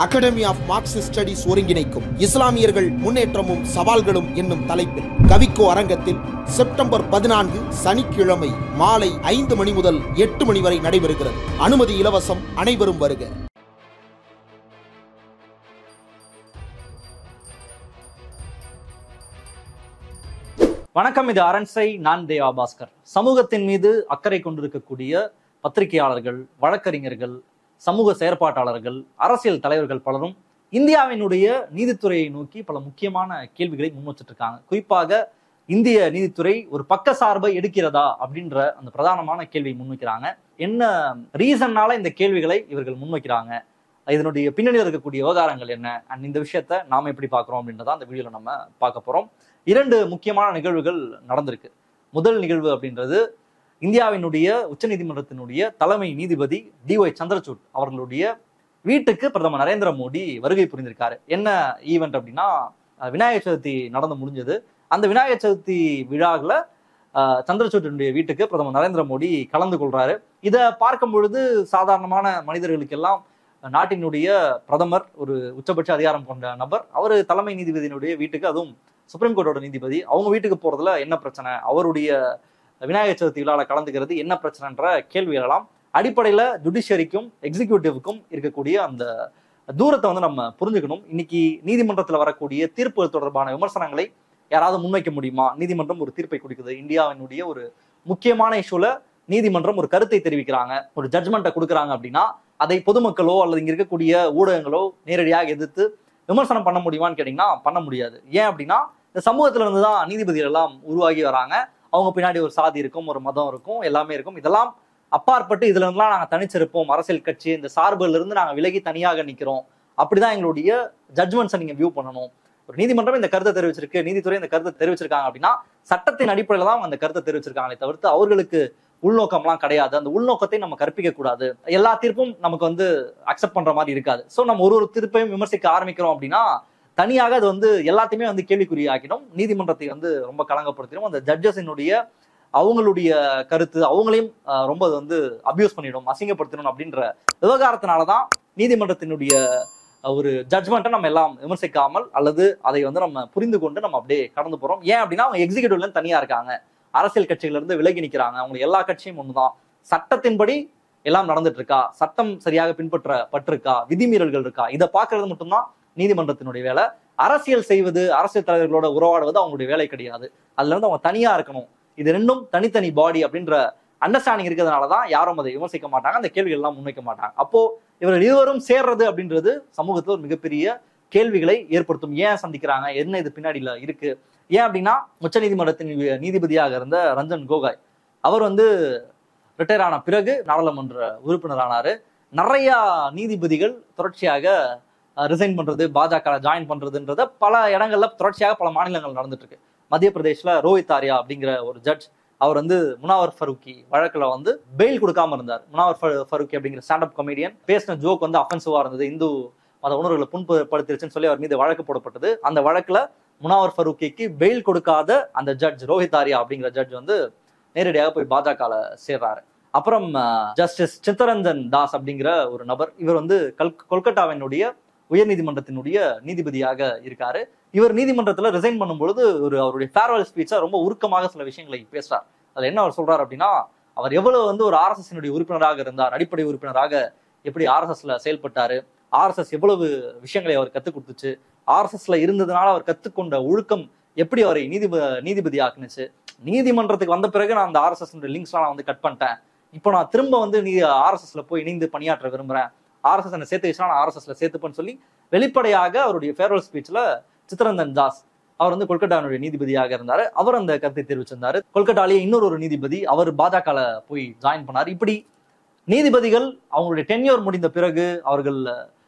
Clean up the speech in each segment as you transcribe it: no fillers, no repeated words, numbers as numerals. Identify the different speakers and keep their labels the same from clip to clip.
Speaker 1: Academy of Marxist studies ஒருங்கிணைக்கும் இஸ்லாமியர்கள் முன்னேற்றமும் சவால்களும் என்னும் தலைப்பில் கவிக்கோ அரங்கத்தில் செப்டம்பர் 14 சனிக்கிழமை மாலை 5 மணி முதல் 8 மணி வரை நடைபெறுகிறது. அனுமதி இலவசம். அனைவரும் வருக.
Speaker 2: வணக்கம், இது அரண்சை. நான் தேவா பாஸ்கர். சமூகத்தின் மீது அக்கறை கொண்டிருக்கக்கூடிய பத்திரிகையாளர்கள், வழக்கறிஞர்கள், சமூக செயற்பாட்டாளர்கள், அரசியல் தலைவர்கள் பலரும் இந்தியாவினுடைய நீதித்துறையை நோக்கி பல முக்கியமான கேள்விகளை முன்வச்சிட்டு இருக்காங்க. குறிப்பாக இந்திய நீதித்துறை ஒரு பக்க சார்பை எடுக்கிறதா அப்படின்ற அந்த பிரதானமான கேள்வியை முன்வைக்கிறாங்க. என்ன ரீசன்னால இந்த கேள்விகளை இவர்கள் முன்வைக்கிறாங்க, இதனுடைய பின்னணியில் இருக்கக்கூடிய விவகாரங்கள் என்ன, அண்ட் இந்த விஷயத்த நாம எப்படி பார்க்கிறோம் அப்படின்றத அந்த வீடியோல நம்ம பார்க்க போறோம். 2 முக்கியமான நிகழ்வுகள் நடந்திருக்கு. முதல் நிகழ்வு அப்படின்றது இந்தியாவினுடைய உச்சநீதிமன்றத்தினுடைய தலைமை நீதிபதி DY சந்திரசூட் அவர்களுடைய வீட்டுக்கு பிரதமர் நரேந்திர மோடி வருகை புரிந்திருக்காரு. என்ன ஈவெண்ட் அப்படின்னா, விநாயகர் சதுர்த்தி நடந்து முடிஞ்சது. அந்த விநாயகர் சதுர்த்தி விழாவில் சந்திரசூட்டினுடைய வீட்டுக்கு பிரதமர் நரேந்திர மோடி கலந்து கொள்றாரு. இதை பார்க்கும் பொழுது சாதாரணமான மனிதர்களுக்கெல்லாம் நாட்டினுடைய பிரதமர் ஒரு உச்சபட்ச அதிகாரம் கொண்ட நபர், அவர் தலைமை நீதிபதியினுடைய வீட்டுக்கு, அதுவும் சுப்ரீம் கோர்ட்டோட நீதிபதி, அவங்க வீட்டுக்கு போறதுல என்ன பிரச்சனை, அவருடைய விநாயகர் சதுர்த்தி விழாவில் கலந்துக்கிறது என்ன பிரச்சனைன்ற கேள்வி எழலாம். அடிப்படையில ஜுடிஷியரிக்கும் எக்ஸிக்யூட்டிவுக்கும் இருக்கக்கூடிய அந்த தூரத்தை நம்ம புரிஞ்சுக்கணும். இன்னைக்கு நீதிமன்றத்தில் வரக்கூடிய தீர்ப்புகள் தொடர்பான விமர்சனங்களை யாராவது முன்வைக்க முடியுமா? நீதிமன்றம் ஒரு தீர்ப்பை கொடுக்குது. இந்தியாவினுடைய ஒரு முக்கியமான இஷ்யூல நீதிமன்றம் ஒரு கருத்தை தெரிவிக்கிறாங்க, ஒரு ஜட்ஜ்மெண்ட்டை கொடுக்குறாங்க அப்படின்னா அதை பொதுமக்களோ அல்லது இங்க இருக்கக்கூடிய ஊடகங்களோ நேரடியாக எதிர்த்து விமர்சனம் பண்ண முடியுமான்னு கேட்டீங்கன்னா பண்ண முடியாது. ஏன் அப்படின்னா இந்த சமூகத்துல இருந்து தான் நீதிபதிகள் எல்லாம் உருவாகி வராங்க. அவங்க பின்னாடி ஒரு சாதி இருக்கும், ஒரு மதம் இருக்கும், எல்லாமே இருக்கும். இதெல்லாம் அப்பாற்பட்டு இதுல இருந்துலாம் நாங்க தனிச்சிருப்போம், அரசியல் கட்சி இந்த சார்புல இருந்து நாங்க விலகி தனியாக நிக்கிறோம், அப்படிதான் எங்களுடைய ஜட்ஜ்மெண்ட்ஸை நீங்க வியூ பண்ணணும். ஒரு நீதிமன்றம் இந்த கருத்தை தெரிவிச்சிருக்கு, நீதித்துறை இந்த கருத்தை தெரிவிச்சிருக்காங்க அப்படின்னா சட்டத்தின் அடிப்படையில தான் அந்த கருத்தை தெரிவிச்சிருக்காங்களே தவிர்த்து அவர்களுக்கு உள்நோக்கம்லாம் கிடையாது. அந்த உள்நோக்கத்தை நம்ம கற்பிக்க கூடாது. எல்லா தீர்ப்பும் நமக்கு அக்செப்ட் பண்ற மாதிரி இருக்காது. சோ நம்ம ஒரு தீர்ப்பையும் விமர்சிக்க ஆரம்பிக்கிறோம் அப்படின்னா தனியாக அது எல்லாத்தையுமே கேள்விக்குறியாக்கிடும், நீதிமன்றத்தை ரொம்ப கலங்கப்படுத்திடும். அந்த ஜட்ஜஸினுடைய அவங்களுடைய கருத்து அவங்களையும் ரொம்ப அபியூஸ் பண்ணிடும், அசிங்கப்படுத்தணும் அப்படின்ற விவகாரத்தினாலதான் நீதிமன்றத்தினுடைய ஒரு ஜட்ஜ்மெண்ட்டை நம்ம எல்லாம் விமர்சிக்காமல் அல்லது அதை நம்ம புரிந்து கொண்டு நம்ம அப்படியே கடந்து போறோம். ஏன் அப்படின்னா அவங்க எக்ஸிக்யூட்டிவ்ல இருந்து தனியா இருக்காங்க, அரசியல் கட்சிகள் இருந்து விலகி நிக்கிறாங்க. அவங்களுக்கு எல்லா கட்சியும் ஒண்ணுதான், சட்டத்தின்படி எல்லாம் நடந்துட்டு இருக்கா, சட்டம் சரியாக பின்பற்றப்பட்டிருக்கா, விதிமீறல்கள் இருக்கா, இதை பாக்குறது மட்டும்தான் நீதிமன்றத்தினுடைய வேலை. அரசியல் செய்வது, அரசியல் தலைவர்களோட உறவாடுவது அவங்களுடைய வேலை கிடையாது. அதுல இருந்து அவங்க தனியா இருக்கணும். இது ரெண்டும் தனித்தனி பாடி அப்படின்ற அண்டர்ஸ்டாண்டிங் இருக்கிறதுனாலதான் யாரும் அதை விமர்சிக்க மாட்டாங்க, அந்த கேள்விகள் எல்லாம் முன்வைக்க மாட்டாங்க. அப்போ இவர்கள் இருவரும் சேர்றது அப்படின்றது சமூகத்துல ஒரு மிகப்பெரிய கேள்விகளை ஏற்படுத்தும். ஏன் சந்திக்கிறாங்க, என்ன இது பின்னாடியில இருக்கு? ஏன் அப்படின்னா உச்ச நீதிமன்றத்தின் நீதிபதியாக இருந்த ரஞ்சன் கோகாய் அவர் ரிட்டையர் ஆன பிறகு நாடாளுமன்ற உறுப்பினரானாரு. நிறைய நீதிபதிகள் தொடர்ச்சியாக ரிசைன் பண்றது, பாஜக ஜாயின் பண்றதுன்றத பல இடங்கள்ல தொடர்ச்சியாக பல மாநிலங்கள் நடந்துட்டு இருக்கு. மத்திய பிரதேஷ்ல ரோஹித் ஆர்யா அப்படிங்கிற ஒரு ஜட்ஜ், அவர் முனாவர் ஃபரூக்கி வழக்குல பெயில் கொடுக்காம இருந்தார். முனாவர் ஃபரூக்கி அப்படிங்கிற ஸ்டாண்டப் கமெடியன் பேசின ஜோக் அஃபென்சிவா இருந்தது, இந்து மத உணர்வுகளை புண்படுத்திருச்சுன்னு சொல்லி அவர் மீது வழக்கு போடப்பட்டது. அந்த வழக்குல முனாவர் ஃபரூக்கிக்கு பெயில் கொடுக்காத அந்த ஜட்ஜ் ரோஹித் ஆர்யா அப்படிங்கிற ஜட்ஜ் நேரடியாக போய் பாஜக சேர்றாரு. அப்புறம் ஜஸ்டிஸ் சித்தரஞ்சன் தாஸ் அப்படிங்கிற ஒரு நபர், இவர் கொல்கத்தாவினுடைய உயர் நீதிமன்றத்தினுடைய நீதிபதியாக இருக்காரு. இவர் நீதிமன்றத்துல ரிசைன் பண்ணும்பொழுது அவருடைய ஃபேர்வெல் ஸ்பீச்சா ரொம்ப உருக்கமாக சில விஷயங்களை பேசுறார். அதுல என்ன அவர் சொல்றாரு அப்படின்னா, அவர் எவ்வளவு ஒரு RSS உறுப்பினராக இருந்தார், அடிப்படை உறுப்பினராக எப்படி RSSல செயல்பட்டாரு, RSS எவ்வளவு விஷயங்களை அவர் கத்துக் கொடுத்துச்சு, RSSல இருந்ததுனால அவர் கத்துக்கொண்ட ஒழுக்கம் எப்படி அவரை நீதிபதி ஆக்குனுச்சு, நீதிமன்றத்துக்கு வந்த பிறகு நான் அந்த RSS லிங்க்ஸ்லாம் நான் கட் பண்ணிட்டேன், இப்போ நான் திரும்ப RSSல போய் இணைந்து பணியாற்ற விரும்புறேன், RSS என்ன சேர்த்து வச்சுனா நான் RSSல சேர்த்துப்பேன்னு சொல்லி வெளிப்படையாக அவருடைய ஃபேர்வெல் ஸ்பீச்ல சித்தரஞ்சன் தாஸ் அவர் கொல்கத்தாவுடைய நீதிபதியாக இருந்தாரு. அவர் அந்த கருத்தை தெரிவிச்சிருந்தாரு. கொல்கத்தாலேயே இன்னொரு நீதிபதி அவர் பாஜகல போய் ஜாயின் பண்ணாரு. இப்படி நீதிபதிகள் அவங்களுடைய டென்யூர் முடிந்த பிறகு, அவர்கள்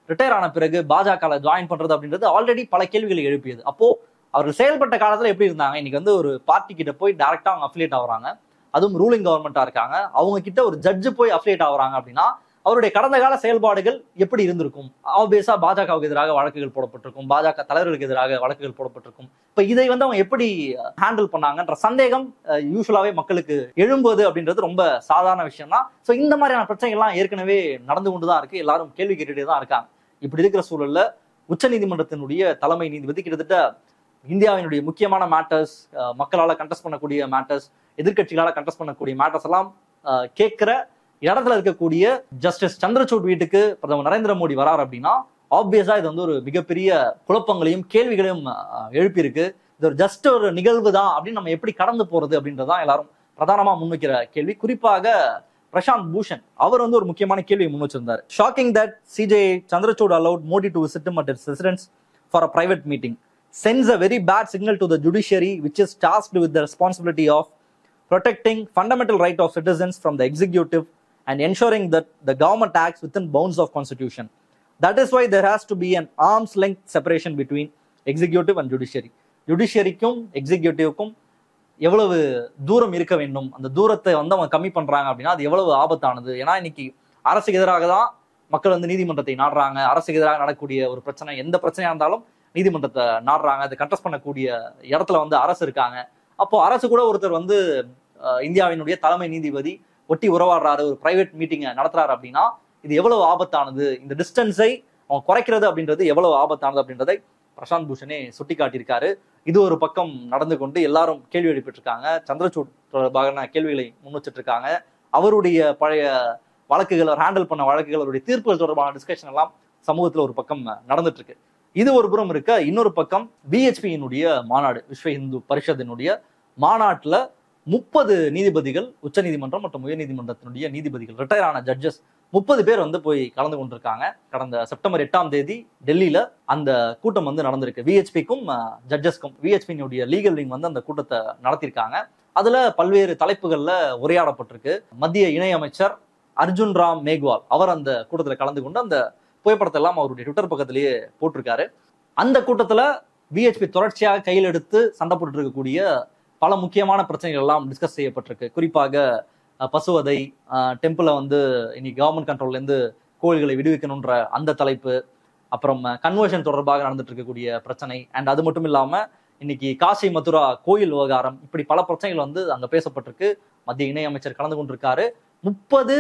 Speaker 2: ரிட்டையர் ஆன பிறகு பாஜகல ஜாயின் பண்றது அப்படின்றது ஆல்ரெடி பல கேள்விகளை எழுப்பியது. அப்போ அவர்கள் செயல்பட்ட காலத்துல எப்படி இருந்தாங்க? இன்னைக்கு ஒரு பார்ட்டி கிட்ட போய் டைரக்டா அவங்க அஃபிலியேட் ஆகுறாங்க, அதுவும் ரூலிங் கவர்மெண்டா இருக்காங்க, அவங்க கிட்ட ஒரு ஜட்ஜு போய் அஃபிலியேட் ஆகுறாங்க அப்படின்னா அவருடைய கடந்த கால செயல்பாடுகள் எப்படி இருந்திருக்கும்? ஆப்வியஸா பாஜகவுக்கு எதிராக வழக்குகள் போடப்பட்டிருக்கும், பாஜக தலைவர்களுக்கு எதிராக வழக்குகள் போடப்பட்டிருக்கும். இப்ப இதை அவங்க எப்படி ஹேண்டில் பண்ணாங்கன்ற சந்தேகம் யூசுவலாவே மக்களுக்கு எழும்புவது அப்படின்றது ரொம்ப சாதாரண விஷயம் தான். ஸோ இந்த மாதிரியான பிரச்சனைகள்லாம் ஏற்கனவே நடந்து கொண்டுதான் இருக்கு, எல்லாரும் கேள்வி கேட்டுட்டே தான் இருக்காங்க. இப்படி இருக்கிற சூழல்ல உச்சநீதிமன்றத்தினுடைய தலைமை நீதிபதி கிட்டத்தட்ட இந்தியாவினுடைய முக்கியமான மேட்டர்ஸ், மக்களால கண்டெஸ்ட் பண்ணக்கூடிய மேட்டர்ஸ், எதிர்கட்சிகளால கண்டெஸ்ட் பண்ணக்கூடிய மேட்டர்ஸ் எல்லாம் கேட்கிற இடத்துல இருக்கக்கூடிய ஜஸ்டிஸ் சந்திரசூட் வீட்டுக்கு பிரதமர் நரேந்திர மோடி வரார் அப்படின்னா ஆப்வியஸா இது வந்து ஒரு மிகப்பெரிய குழப்பங்களையும் கேள்விகளையும் எழுப்பியிருக்கு. இது ஒரு ஜஸ்ட் ஒரு நிகழ்வு தான் அப்படின்னு நம்ம எப்படி கடந்து போறது அப்படின்றதான் எல்லாரும் பிரதானமா முன்வைக்கிற கேள்வி. குறிப்பாக பிரசாந்த் பூஷன் அவர் வந்து ஒரு முக்கியமான கேள்வியை முன் வச்சிருந்தார். Shocking that CJI Chandrachud allowed Modi to visit him at his residence for a private meeting sends a very bad signal to the judiciary, which is tasked with the responsibility of protecting fundamental right of citizens from the executive and ensuring that the government acts within bounds of constitution. That is why there has to be an arm's length separation between executive and judiciary. ஜுடிஷியரிக்கும் எக்ஸிக்யூட்டிவ்க்கும் எவ்வளவு தூரம் இருக்க வேண்டும், அந்த தூரத்தை வந்து அவங்க கம்மி பண்றாங்க அப்படின்னா அது எவ்வளவு ஆபத்தானது. ஏன்னா இன்னைக்கு அரசுக்கு எதிராக தான் மக்கள் வந்து நீதிமன்றத்தை நாடுறாங்க. அரசுக்கு எதிராக நடக்கக்கூடிய ஒரு பிரச்சனை, எந்த பிரச்சனையா இருந்தாலும் நீதிமன்றத்தை நாடுறாங்க. அதை கண்டெஸ்ட் பண்ணக்கூடிய இடத்துல வந்து அரசு இருக்காங்க. அப்போ அரசு கூட ஒருத்தர் வந்து இந்தியாவினுடைய தலைமை நீதிபதி ஒட்டி உறவாடுறாரு, ஒரு பிரைவேட் மீட்டிங்கை நடத்துறாரு அப்படின்னா இது எவ்வளவு ஆபத்தானது, இந்த டிஸ்டன்ஸை அவங்க குறைக்கிறது அப்படின்றது எவ்வளவு ஆபத்தானது அப்படின்றதை பிரசாந்த் பூஷனே சுட்டி காட்டியிருக்காரு. இது ஒரு பக்கம் நடந்து கொண்டு எல்லாரும் கேள்வி எழுப்பிட்டு இருக்காங்க. சந்திரசூட் தொடர்பான கேள்விகளை முன் வச்சுட்டு இருக்காங்க. அவருடைய பழைய வழக்குகள், அவர் ஹேண்டில் பண்ண வழக்குகள், அவருடைய தீர்ப்புகள் தொடர்பான டிஸ்கஷன் எல்லாம் சமூகத்துல ஒரு பக்கம் நடந்துட்டு இருக்கு. இது ஒரு புறம் இருக்க, இன்னொரு பக்கம் BHP-யினுடைய மாநாடு, விஸ்வ இந்து பரிஷத்தினுடைய மாநாட்டுல 30 நீதிபதிகள், உச்ச நீதிமன்றம் மற்றும் உயர் நீதிமன்றத்தினுடைய நீதிபதிகள், ரிட்டையர் ஆன ஜட்ஜஸ் 30 பேர் வந்து போய் கலந்து கொண்டிருக்காங்க. கடந்த செப்டம்பர் 8ஆம் தேதி டெல்லியில அந்த கூட்டம் வந்து நடந்திருக்கு. VHP-க்கும் ஜட்ஜஸ்க்கும் VHP-னுடைய லீகல் விங் வந்து அந்த கூட்டத்தை நடத்தியிருக்காங்க. அதுல பல்வேறு தலைப்புகள்ல உரையாடப்பட்டிருக்கு. மத்திய இணையமைச்சர் அர்ஜுன் ராம் மேக்வால் அவர் அந்த கூட்டத்துல கலந்து கொண்டு அந்த புகைப்படத்தை எல்லாம் அவருடைய ட்விட்டர் பக்கத்திலேயே போட்டிருக்காரு. அந்த கூட்டத்துல VHP தொடர்ச்சியாக கையில் எடுத்து சண்டை போட்டு இருக்கக்கூடிய பல முக்கியமான பிரச்சனைகள் எல்லாம் டிஸ்கஸ் செய்யப்பட்டிருக்கு. குறிப்பாக பசுவதை, டெம்பிளை வந்து இன்னைக்கு கவர்மெண்ட் கண்ட்ரோல்ல இருந்து கோயில்களை விடுவிக்கணுன்ற அந்த தலைப்பு, அப்புறம் கன்வர்ஷன் தொடர்பாக நடந்துட்டு இருக்கக்கூடிய பிரச்சனை, அண்ட் அது மட்டும் இல்லாம இன்னைக்கு காசி மதுரா கோயில் விவகாரம், இப்படி பல பிரச்சனைகள் வந்து அங்க பேசப்பட்டிருக்கு. மத்திய இணையமைச்சர் கலந்து கொண்டிருக்காரு. 30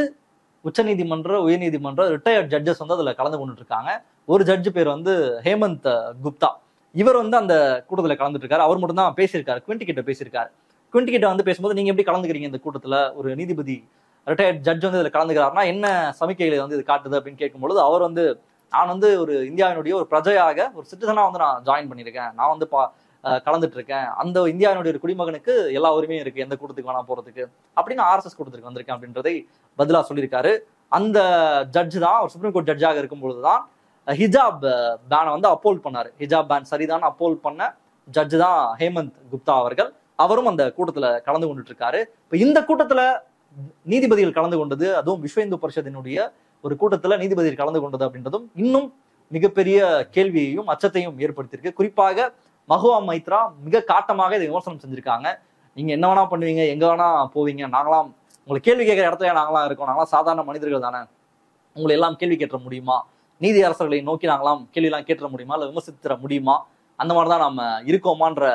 Speaker 2: உச்சநீதிமன்ற, உயர்நீதிமன்ற ரிட்டையர்ட் ஜட்ஜஸ் வந்து அதுல கலந்து கொண்டு இருக்காங்க. ஒரு ஜட்ஜு பேர் வந்து ஹேமந்த் குப்தா. இவர் வந்து அந்த கூட்டத்துல கலந்துட்டு இருக்காரு. அவர் மட்டும் தான் பேசியிருக்காரு, குவிண்டி கிட்ட பேசியிருக்காரு. குவிண்டி கிட்ட வந்து பேசும்போது நீங்க எப்படி கலந்துக்கிறீங்க இந்த கூட்டத்துல, ஒரு நீதிபதி ரிட்டையர்ட் ஜட்ஜ் வந்து இதுல கலந்துக்கிறாருன்னா என்ன சமிக்கைகளை வந்து இது காட்டுது அப்படின்னு கேட்கும்பொழுது அவர் வந்து, நான் வந்து ஒரு இந்தியாவினுடைய ஒரு பிரஜையாக, ஒரு சிட்டிசனா வந்து நான் ஜாயின் பண்ணியிருக்கேன், நான் வந்து கலந்துட்டு இருக்கேன், அந்த இந்தியாவினுடைய ஒரு குடிமகனுக்கு எல்லா உரிமையும் இருக்கு, எந்த கூட்டத்துக்கு வேணா போறதுக்கு அப்படின்னு RSS கூட்டத்துக்கு வந்திருக்கேன் அப்படின்றதை பதிலா சொல்லியிருக்காரு. அந்த ஜட்ஜ் தான் ஒரு சுப்ரீம் கோர்ட் ஜட்ஜாக இருக்கும் பொழுதுதான் ஹிஜாப் பேனை வந்து அப்போல் பண்ணாரு. ஹிஜாப் பேன் சரிதான் அப்போல் பண்ண ஜட்ஜ் தான் ஹேமந்த் குப்தா அவர்கள். அவரும் அந்த கூட்டத்துல கலந்து கொண்டுட்டு இருக்காரு. இப்ப இந்த கூட்டத்துல நீதிபதிகள் கலந்து கொண்டது, அதுவும் விஸ்வ இந்து பரிஷத்தினுடைய ஒரு கூட்டத்துல நீதிபதிகள் கலந்து கொண்டது அப்படின்றதும் இன்னும் மிகப்பெரிய கேள்வியையும் அச்சத்தையும் ஏற்படுத்தியிருக்கு. குறிப்பாக மஹுவா மைத்ரா மிக காட்டமாக இதை விமர்சனம் செஞ்சிருக்காங்க. நீங்க என்ன வேணா பண்ணுவீங்க, எங்க வேணா போவீங்க, நாங்களாம் உங்களை கேள்வி கேட்கிற இடத்துல நாங்களாம் இருக்கோம், நாங்களாம் சாதாரண மனிதர்கள் தானே, உங்களை எல்லாம் கேள்வி கேட்ட முடியுமா, நீதி அரசர்களை நோக்கி நாங்களாம் கேள்வியெல்லாம் கேட்டுற முடியுமா, இல்ல விமர்சித்திட முடியுமா, அந்த மாதிரிதான் நாம இருக்கோமான்ற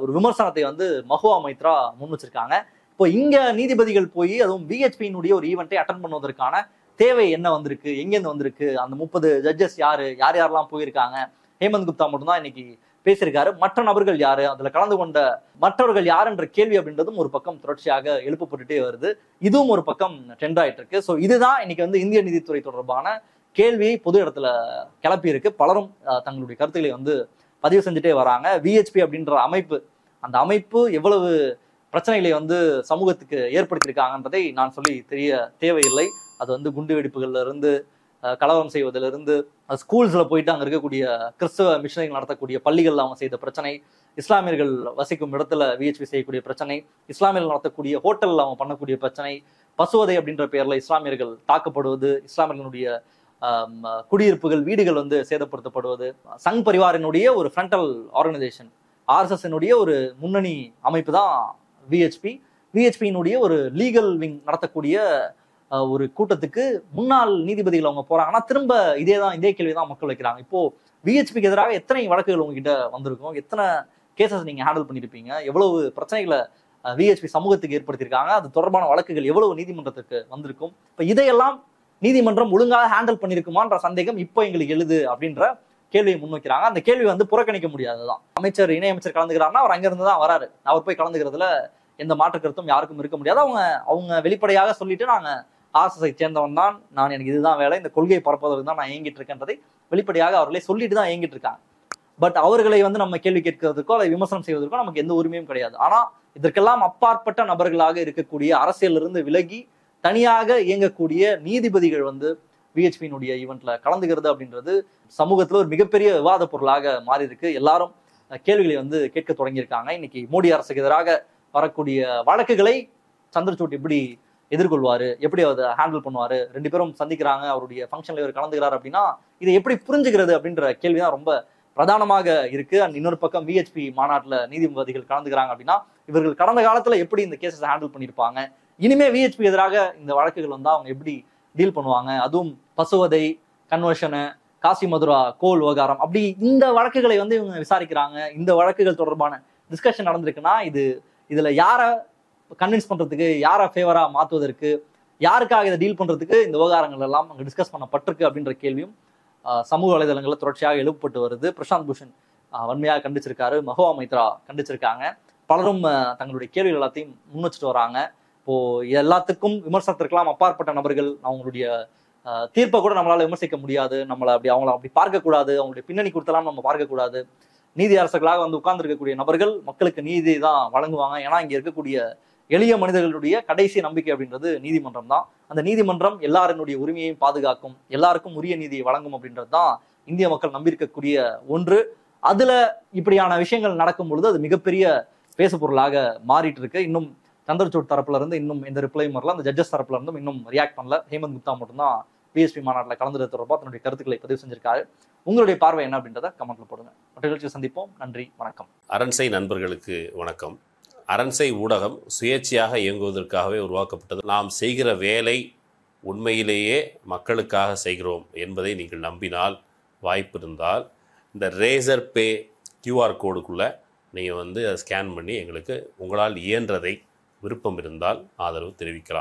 Speaker 2: ஒரு விமர்சனத்தை வந்து மஹுவா மைத்ரா முன் வச்சிருக்காங்க. இப்போ இங்க நீதிபதிகள் போய், அதுவும் BHP-னுடைய ஒரு ஈவெண்ட்டை அட்டன் பண்ணுவதற்கான தேவை என்ன வந்திருக்கு, எங்கேருந்து வந்திருக்கு, அந்த 30 ஜட்ஜஸ் யாரு, யார் யாரெல்லாம் போயிருக்காங்க, ஹேமந்த் குப்தா மட்டும்தான் இன்னைக்கு பேசியிருக்காரு, மற்ற நபர்கள் யாரு, அதுல கலந்து கொண்ட மற்றவர்கள் யார் என்ற கேள்வி அப்படின்றதும் ஒரு பக்கம் தொடர்ச்சியாக எழுப்பப்பட்டுட்டே வருது. இதுவும் ஒரு பக்கம் ட்ரெண்ட் ஆயிட்டு இருக்கு. ஸோ இதுதான் இன்னைக்கு வந்து இந்திய நீதித்துறை தொடர்பான கேள்வியை பொது இடத்துல கிளப்பி இருக்கு. பலரும் தங்களுடைய கருத்துக்களை வந்து பதிவு செஞ்சுட்டே வராங்க. VHP அப்படின்ற அமைப்பு, அந்த அமைப்பு எவ்வளவு பிரச்சனைகளை வந்து சமூகத்துக்கு ஏற்படுத்தியிருக்காங்கன்றதை நான் சொல்லி தெரிய தேவையில்லை. அது வந்து குண்டு வெடிப்புகள்ல இருந்து, கலவரம் செய்வதிலிருந்து, ஸ்கூல்ஸ்ல போயிட்டு அங்க இருக்கக்கூடிய கிறிஸ்தவ மிஷனரிகள் நடத்தக்கூடிய பள்ளிகள்ல அவங்க செய்த பிரச்சனை, இஸ்லாமியர்கள் வசிக்கும் இடத்துல VHP செய்யக்கூடிய பிரச்சனை, இஸ்லாமியர்கள் நடத்தக்கூடிய ஹோட்டல்ல அவங்க பண்ணக்கூடிய பிரச்சனை, பசுவதை அப்படின்ற பெயர்ல இஸ்லாமியர்கள் தாக்கப்படுவது, இஸ்லாமியர்களுடைய குடியிருப்புகள், வீடுகள் வந்து சேதப்படுத்தப்படுவது, சங் பரிவாரினுடைய ஒரு ஃப்ரண்டல் ஆர்கனைசேஷன், RSS-னுடைய ஒரு முன்னணி அமைப்பு தான் VHP. VHP-னுடைய ஒரு லீகல் விங் நடத்தக்கூடிய ஒரு கூட்டத்துக்கு முன்னாள் நீதிபதிகள் அவங்க போறாங்கன்னா திரும்ப இதே கேள்விதான் மக்கள் வைக்கிறாங்க. இப்போ VHP-க்கு எதிராக எத்தனை வழக்குகள் உங்ககிட்ட வந்திருக்கும், எத்தனை கேசஸ் நீங்க ஹேண்டில் பண்ணிருப்பீங்க, எவ்வளவு பிரச்சனைகளை VHP சமூகத்துக்கு ஏற்படுத்தியிருக்காங்க, அது தொடர்பான வழக்குகள் எவ்வளவு நீதிமன்றத்துக்கு வந்திருக்கும். இப்ப இதையெல்லாம் நீதிமன்றம் ஒழுங்காக ஹேண்டில் பண்ணிருக்குமான்ற சந்தேகம் இப்போ எங்களுக்கு எழுது அப்படின்ற கேள்வியை முன்வைக்கிறாங்க. அந்த கேள்வி வந்து புறக்கணிக்க முடியாதுதான். அமைச்சர் இணையமைச்சர் கலந்துக்கிறாருன்னா அவர் அங்கிருந்து தான் வராரு. அவர் போய் கலந்துக்கிறதுல எந்த மாற்று கருத்தும் யாருக்கும் இருக்க முடியாது. அவங்க வெளிப்படையாக சொல்லிட்டு நாங்க ஆர்எஸ்எஸ்ஐ சேர்ந்தவன் தான், நான் எனக்கு இதுதான் வேலை, இந்த கொள்கையை பரப்புவதற்கு தான் நான் இயங்கிட்டு இருக்கேன்றதை வெளிப்படையாக அவர்களே சொல்லிட்டு தான் இயங்கிட்டு இருக்காங்க. பட் அவர்களை வந்து நம்ம கேள்வி கேட்கிறதுக்கோ அதை விமர்சனம் செய்வதற்கோ நமக்கு எந்த உரிமையும் கிடையாது. ஆனா இதற்கெல்லாம் அப்பாற்பட்ட நபர்களாக இருக்கக்கூடிய அரசியலிருந்து விலகி தனியாக இயங்கக்கூடிய நீதிபதிகள் வந்து விஹெச்பியினுடைய ஈவெண்ட்ல கலந்துகிறது அப்படின்றது சமூகத்துல ஒரு மிகப்பெரிய விவாத பொருளாக மாறி இருக்கு. எல்லாரும் கேள்விகளை வந்து கேட்க தொடங்கியிருக்காங்க. இன்னைக்கு மோடி அரசுக்கு எதிராக வரக்கூடிய வழக்குகளை சந்திரசூட் எப்படி எதிர்கொள்வாரு, எப்படி அதை ஹேண்டில் பண்ணுவாரு, 2 பேரும் சந்திக்கிறாங்க, அவருடைய ஃபங்க்ஷன்ல இவர் கலந்துக்கிறார் அப்படின்னா இதை எப்படி புரிஞ்சுக்கிறது அப்படின்ற கேள்விதான் ரொம்ப பிரதானமாக இருக்கு. அண்ட் இன்னொரு பக்கம் விஹெச்பி மாநாட்டுல நீதிபதிகள் கலந்துக்கிறாங்க அப்படின்னா இவர்கள் கடந்த காலத்துல எப்படி இந்த கேசஸ் ஹேண்டில் பண்ணியிருப்பாங்க, இனிமே விஹெச்பி எதிராக இந்த வழக்குகள் வந்தா அவங்க எப்படி டீல் பண்ணுவாங்க, அதுவும் பசுவதை, கன்வர்ஷனு, காசி மதுரா கோல் விவகாரம், அப்படி இந்த வழக்குகளை வந்து இவங்க விசாரிக்கிறாங்க. இந்த வழக்குகள் தொடர்பான டிஸ்கஷன் நடந்திருக்குன்னா இதுல யாரை கன்வின்ஸ் பண்றதுக்கு, யாரை ஃபேவரா மாத்துவதற்கு, யாருக்காக இதை டீல் பண்றதுக்கு இந்த விவகாரங்கள் எல்லாம் அங்க டிஸ்கஸ் பண்ணப்பட்டிருக்கு அப்படின்ற கேள்வியும் சமூக வலைதளங்கள்ல தொடர்ச்சியாக எழுப்பப்பட்டு வருது. பிரசாந்த் பூஷன் வன்மையாக கண்டிச்சிருக்காரு, மஹுவா மைத்ரா கண்டிச்சிருக்காங்க. பலரும் தங்களுடைய கேள்விகள் எல்லாத்தையும் முன் வச்சுட்டு வராங்க. இப்போ எல்லாத்துக்கும் விமர்சனத்திற்கெல்லாம் அப்பாற்பட்ட நபர்கள் அவங்களுடைய தீர்ப்பை கூட நம்மளால விமர்சிக்க முடியாது, அவங்கள அப்படி பார்க்கக்கூடாது, அவங்களுடைய பின்னணி கொடுத்தலாம் நம்ம பார்க்கக்கூடாது. நீதி அரசர்களாக வந்து உட்கார்ந்து இருக்கக்கூடிய நபர்கள் மக்களுக்கு நீதி தான் வழங்குவாங்க. ஏன்னா இங்க இருக்கக்கூடிய எளிய மனிதர்களுடைய கடைசி நம்பிக்கை அப்படின்றது நீதிமன்றம் தான். அந்த நீதிமன்றம் எல்லாருடைய உரிமையையும் பாதுகாக்கும், எல்லாருக்கும் உரிய நீதியை வழங்கும் அப்படின்றது தான் இந்திய மக்கள் நம்பியிருக்கக்கூடிய ஒன்று. அதுல இப்படியான விஷயங்கள் நடக்கும் பொழுது அது மிகப்பெரிய பேசு பொருளாக மாறிட்டு இருக்கு. இன்னும் சந்திரசூட் தரப்புல இருந்து இன்னும் எந்த ரிப்ளையும் வரல, அந்த ஜட்ஜஸ் தரப்புல இருந்தும் இன்னும் ரியாக்ட் பண்ணல. ஹேமந்த் குப்தா மட்டும்தான் பிஎஸ்பி மாநாட்டில் கலந்துறது தொடர்பாக தன்னுடைய கருத்துக்களை பதிவு செஞ்சிருக்காரு. உங்களுடைய பார்வை என்ன அப்படின்றத கமெண்ட்ல போடுங்க. மற்ற நிகழ்ச்சியை சந்திப்போம். நன்றி, வணக்கம்.
Speaker 3: அரண்சை நண்பர்களுக்கு வணக்கம். அரண்சை ஊடகம் சுயேட்சையாக இயங்குவதற்காகவே உருவாக்கப்பட்டது. நாம் செய்கிற வேலை உண்மையிலேயே மக்களுக்காக செய்கிறோம் என்பதை நீங்கள் நம்பினால், வாய்ப்பு இருந்தால் இந்த ரேசர் பே கியூஆர் கோடுக்குள்ளே நீங்கள் வந்து அதை ஸ்கேன் பண்ணி எங்களுக்கு உங்களால் இயன்றதை விருப்பம் இருந்தால் ஆதரவு தெரிவிக்கலாம்.